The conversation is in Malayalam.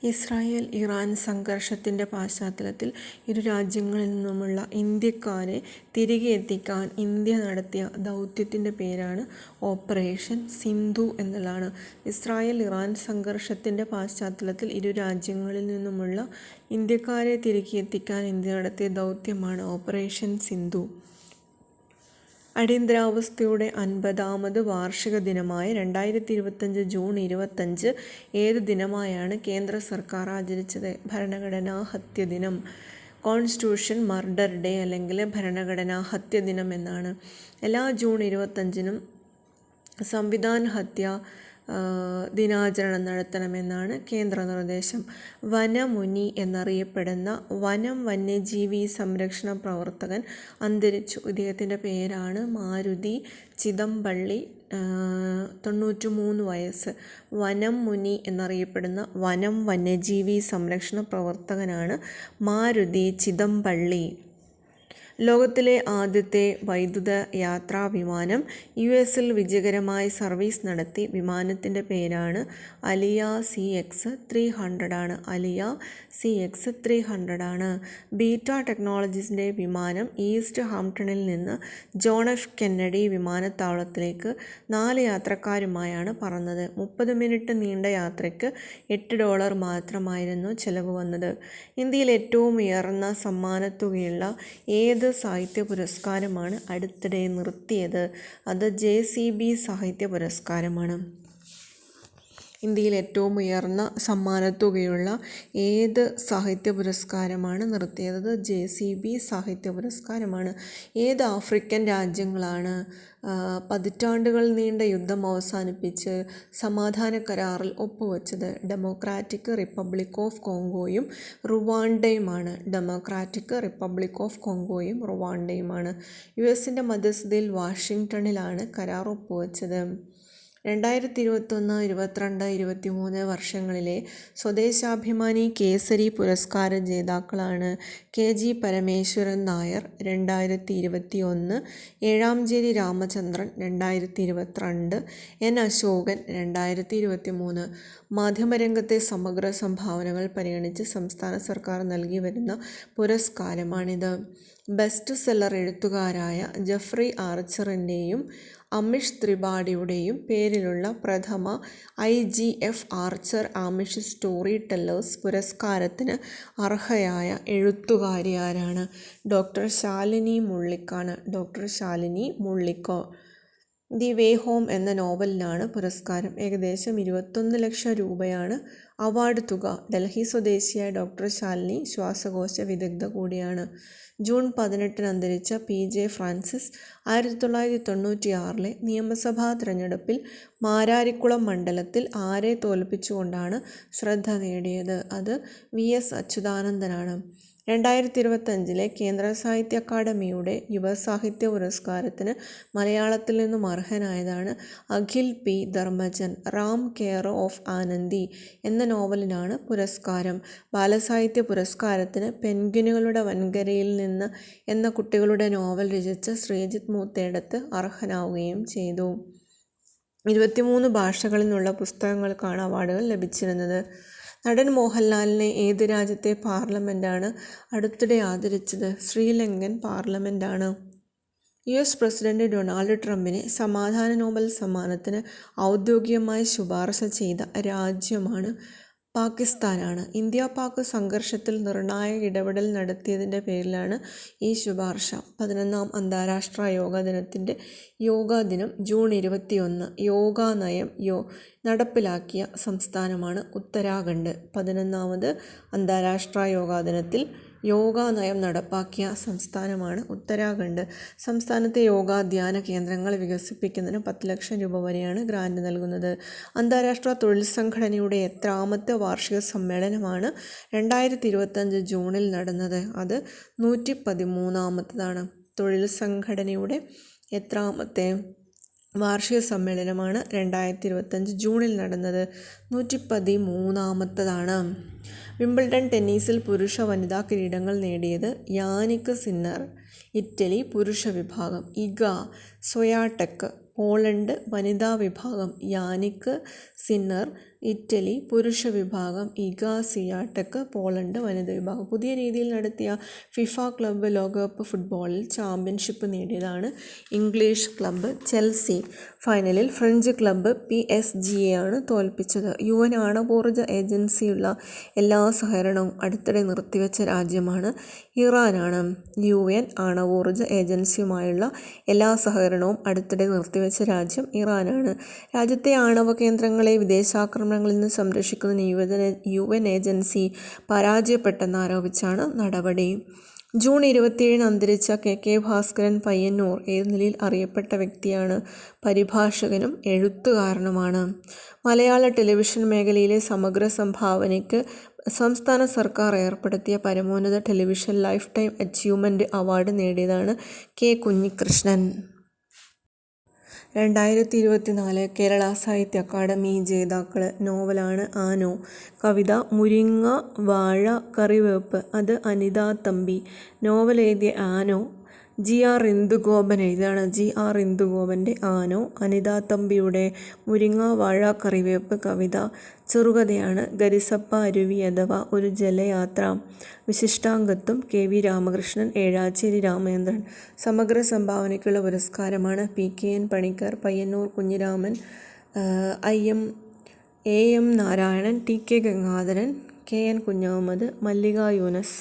ഇസ്രായേൽ ഇറാൻ സംഘർഷത്തിൻ്റെ പശ്ചാത്തലത്തിൽ ഇരു രാജ്യങ്ങളിൽ നിന്നുമുള്ള ഇന്ത്യക്കാരെ തിരികെ എത്തിക്കാൻ ഇന്ത്യ നടത്തിയ ദൗത്യത്തിൻ്റെ പേരാണ് ഓപ്പറേഷൻ സിന്ധു എന്നുള്ളതാണ്. ഇസ്രായേൽ ഇറാൻ സംഘർഷത്തിൻ്റെ പശ്ചാത്തലത്തിൽ ഇരു രാജ്യങ്ങളിൽ നിന്നുമുള്ള ഇന്ത്യക്കാരെ തിരികെ എത്തിക്കാൻ ഇന്ത്യ നടത്തിയ ദൗത്യമാണ് ഓപ്പറേഷൻ സിന്ധു. അടിയന്തരാവസ്ഥയുടെ 50ാമത് വാർഷിക ദിനമായ 2025 ജൂൺ 25 ഏത് ദിനമായാണ് കേന്ദ്ര സർക്കാർ ആചരിച്ചത്? ഭരണഘടനാ ഹത്യദിനം, കോൺസ്റ്റിറ്റ്യൂഷൻ മർഡർ ഡേ അല്ലെങ്കിൽ ഭരണഘടനാ ഹത്യദിനം എന്നാണ്. എല്ലാ ജൂൺ 25-നും സംവിധാൻ ഹത്യ ദിനാചരണം നടത്തണമെന്നാണ് കേന്ദ്ര നിർദ്ദേശം. വനമുനി എന്നറിയപ്പെടുന്ന വന്യജീവി സംരക്ഷണ പ്രവർത്തകൻ അന്തരിച്ചു. ഇദ്ദേഹത്തിൻ്റെ പേരാണ് മാരുതി ചിദംപള്ളി. 93 വയസ്സ്. വനമുനി എന്നറിയപ്പെടുന്ന വന്യജീവി സംരക്ഷണ പ്രവർത്തകനാണ് മാരുതി ചിദംപള്ളി. ലോകത്തിലെ ആദ്യത്തെ വൈദ്യുത യാത്രാ വിമാനം US-ൽ വിജയകരമായി സർവീസ് നടത്തി. വിമാനത്തിൻ്റെ പേരാണ് അലിയ CX-300 ആണ്. അലിയ CX-300 ആണ്. ബീറ്റ ടെക്നോളജീസിൻ്റെ വിമാനം ഈസ്റ്റ് ഹാംപ്ടണിൽ നിന്ന് ജോൺ F കെന്നഡി വിമാനത്താവളത്തിലേക്ക് 4 യാത്രക്കാരുമായാണ് പറന്നത്. 30 മിനിറ്റ് നീണ്ട യാത്രയ്ക്ക് $8 മാത്രമായിരുന്നു ചെലവ് വന്നത്. ഇന്ത്യയിൽ ഏറ്റവും ഉയർന്ന സമ്മാനത്തുകയുള്ള ഏത് സാഹിത്യ പുരസ്കാരമാണ് അടുത്തിടെ നിർത്തിയത്? അത് JCB സാഹിത്യ പുരസ്കാരമാണ്. ഇന്ത്യയിൽ ഏറ്റവും ഉയർന്ന സമ്മാനത്തുകയുള്ള ഏത് സാഹിത്യ പുരസ്കാരമാണ് നിർത്തിയത്? JCB സാഹിത്യ പുരസ്കാരമാണ്. ഏത് ആഫ്രിക്കൻ രാജ്യങ്ങളാണ് പതിറ്റാണ്ടുകൾ നീണ്ട യുദ്ധം അവസാനിപ്പിച്ച് സമാധാന കരാറിൽ ഒപ്പുവെച്ചത്? ഡെമോക്രാറ്റിക് റിപ്പബ്ലിക് ഓഫ് കോങ്കോയും റുവാണ്ടയുമാണ്. ഡെമോക്രാറ്റിക് റിപ്പബ്ലിക് ഓഫ് കോങ്കോയും റുവാണ്ടയുമാണ്. US-ൻ്റെ മധ്യസ്ഥതയിൽ വാഷിങ്ടണിലാണ് കരാർ ഒപ്പുവെച്ചത്. 2021, 22, 23 വർഷങ്ങളിലെ സ്വദേശാഭിമാനി കേസരി പുരസ്കാര ജേതാക്കളാണ് KG പരമേശ്വരൻ നായർ 2021, ഏഴാംചേരി രാമചന്ദ്രൻ 2022, N അശോകൻ 2023. മാധ്യമരംഗത്തെ സമഗ്ര സംഭാവനകൾ പരിഗണിച്ച് സംസ്ഥാന സർക്കാർ നൽകി വരുന്ന പുരസ്കാരമാണിത്. ബെസ്റ്റ് സെല്ലർ എഴുത്തുകാരായ ജെഫ്രി ആർച്ചറിൻ്റെയും അമിഷ് ത്രിപാഠിയുടെയും പേരിലുള്ള പ്രഥമ IGF Archer Amish storytellers പുരസ്കാരത്തിന് അർഹയായ എഴുത്തുകാരി ആരാണ്? ഡോക്ടർ ശാലിനി മുള്ളിക്കാണ്. ഡോക്ടർ ശാലിനി മുള്ളിക്കോ. ദി വേ ഹോം എന്ന നോവലിനാണ് പുരസ്കാരം. ഏകദേശം 21 ലക്ഷം രൂപയാണ് അവാർഡ് തുക. ഡൽഹി സ്വദേശിയായ ഡോക്ടർ ശാലിനി ശ്വാസകോശ വിദഗ്ധ കൂടിയാണ്. ജൂൺ 18 അന്തരിച്ച PJ ഫ്രാൻസിസ് 1996 നിയമസഭാ തിരഞ്ഞെടുപ്പിൽ മാരാരിക്കുളം മണ്ഡലത്തിൽ ആരെ തോൽപ്പിച്ചുകൊണ്ടാണ് ശ്രദ്ധ നേടിയത്? അത് VS അച്യുതാനന്ദനാണ്. 2025 കേന്ദ്ര സാഹിത്യ അക്കാദമിയുടെ യുവസാഹിത്യ പുരസ്കാരത്തിന് മലയാളത്തിൽ നിന്നും അർഹനായതാണ് Akhil P Dharmajan. Ram care of Anandi എന്ന നോവലിനാണ് പുരസ്കാരം. ബാലസാഹിത്യ പുരസ്കാരത്തിന് പെൻഗ്വിനുകളുടെ വൻകരയിൽ നിന്ന് എന്ന കുട്ടികളുടെ നോവൽ രചിച്ച ശ്രീജിത്ത് മൂത്തേടത്ത് അർഹനാവുകയും ചെയ്തു. 23 ഭാഷകളിൽ നിന്നുള്ള പുസ്തകങ്ങൾക്കാണ് അവാർഡുകൾ ലഭിച്ചിരുന്നത്. നടൻ മോഹൻലാലിനെ ഏത് രാജ്യത്തെ പാർലമെൻറ്റാണ് അടുത്തിടെ ആദരിച്ചത്? ശ്രീലങ്കൻ പാർലമെൻറ്റാണ്. US പ്രസിഡന്റ് ഡൊണാൾഡ് ട്രംപിനെ സമാധാന നോബൽ സമ്മാനത്തിന് ഔദ്യോഗികമായി ശുപാർശ ചെയ്ത രാജ്യമാണ് പാകിസ്ഥാനാണ്. ഇന്ത്യ പാക് സംഘർഷത്തിൽ നിർണായക ഇടപെടൽ നടത്തിയതിൻ്റെ പേരിലാണ് ഈ ശുപാർശ. 11ാം അന്താരാഷ്ട്ര യോഗാ ദിനത്തിൻ്റെ യോഗാ ദിനം ജൂൺ 21. യോഗാ നയം നടപ്പിലാക്കിയ സംസ്ഥാനമാണ് ഉത്തരാഖണ്ഡ്. 11ാമത് അന്താരാഷ്ട്ര യോഗാ ദിനത്തിൽ യോഗാ നയം നടപ്പാക്കിയ സംസ്ഥാനമാണ് ഉത്തരാഖണ്ഡ്. സംസ്ഥാനത്തെ യോഗാ ധ്യാന കേന്ദ്രങ്ങൾ വികസിപ്പിക്കുന്നതിന് 10 ലക്ഷം രൂപ വരെയാണ് ഗ്രാന്റ് നൽകുന്നത്. അന്താരാഷ്ട്ര തൊഴിൽ സംഘടനയുടെ എത്രാമത്തെ വാർഷിക സമ്മേളനമാണ് 2025 ജൂണിൽ നടന്നത്? അത് 113ാമത്തേതാണ്. തൊഴിൽ സംഘടനയുടെ എത്രാമത്തെ വാർഷിക സമ്മേളനമാണ് 2025 ജൂണിൽ നടന്നത്? 113ാമത്തേതാണ്. വിംബിൾഡൺ ടെന്നീസിൽ പുരുഷ വനിതാ കിരീടങ്ങൾ നേടിയത് യാനിക് സിന്നർ. ഇറ്റലി പുരുഷ വിഭാഗം. ഇഗ സ്വയാടെക്. പോളണ്ട് വനിതാ വിഭാഗം. Jannik Sinner. ഇറ്റലി പുരുഷ വിഭാഗം ഇഗ സിയാടെക്, പോളണ്ട് വനിതാ വിഭാഗം. പുതിയ രീതിയിൽ നടത്തിയ ഫിഫ ക്ലബ്ബ് ലോകകപ്പ് ഫുട്ബോളിൽ ചാമ്പ്യൻഷിപ്പ് നേടിയതാണ് ഇംഗ്ലീഷ് ക്ലബ്ബ് ചെൽസി. ഫൈനലിൽ ഫ്രഞ്ച് ക്ലബ്ബ് PSG-യെയാണ് തോൽപ്പിച്ചത്. UN ആണവോർജ ഏജൻസിയുള്ള എല്ലാ സഹകരണവും അടുത്തിടെ നിർത്തിവെച്ച രാജ്യമാണ് ഇറാനാണ്. UN ആണവോർജ ഏജൻസിയുമായുള്ള എല്ലാ സഹകരണവും അടുത്തിടെ നിർത്തിവെച്ച രാജ്യം ഇറാനാണ്. രാജ്യത്തെ ആണവ കേന്ദ്രങ്ങളെ വിദേശാക്രമണങ്ങളിൽ നിന്ന് സംരക്ഷിക്കുന്ന UN ഏജൻസി പരാജയപ്പെട്ടെന്നാരോപിച്ചാണ് നടപടി. ജൂൺ 27 അന്തരിച്ച KK ഭാസ്കരൻ പയ്യന്നൂർ ഏത് നിലയിൽ അറിയപ്പെട്ട വ്യക്തിയാണ്? പരിഭാഷകനും എഴുത്തുകാരനുമാണ്. മലയാള ടെലിവിഷൻ മേഖലയിലെ സമഗ്ര സംഭാവനയ്ക്ക് സംസ്ഥാന സർക്കാർ ഏർപ്പെടുത്തിയ പരമോന്നത television lifetime achievement award നേടിയതാണ് K. കുഞ്ഞികൃഷ്ണൻ. 2024 കേരള സാഹിത്യ അക്കാദമി ജേതാക്കൾ. നോവലാണ് ആനോ. കവിത മുരിങ്ങ വാഴ കറിവേപ്പ്, അത് അനിതാ തമ്പി. നോവൽ എഴുതിയ ആനോ GR ഇന്ദുഗോപൻ എഴുതിയതാണ്. GR ഇന്ദുഗോപൻ്റെ ആനോ. അനിതാ തമ്പിയുടെ മുരിങ്ങ വാഴ കറിവേപ്പ് കവിത ചെറുകഥയാണ്. ഗരിസപ്പ അരുവി അഥവാ ഒരു ജലയാത്ര. വിശിഷ്ടാംഗത്വം KV രാമകൃഷ്ണൻ, ഏഴാച്ചേരി രാമചന്ദ്രൻ. സമഗ്ര സംഭാവനയ്ക്കുള്ള പുരസ്കാരമാണ് PKN Panicker, Payyanur Kunhiraman, AM Narayanan, TK Gangadharan, KN Kunjahammed, Mallika Yunus.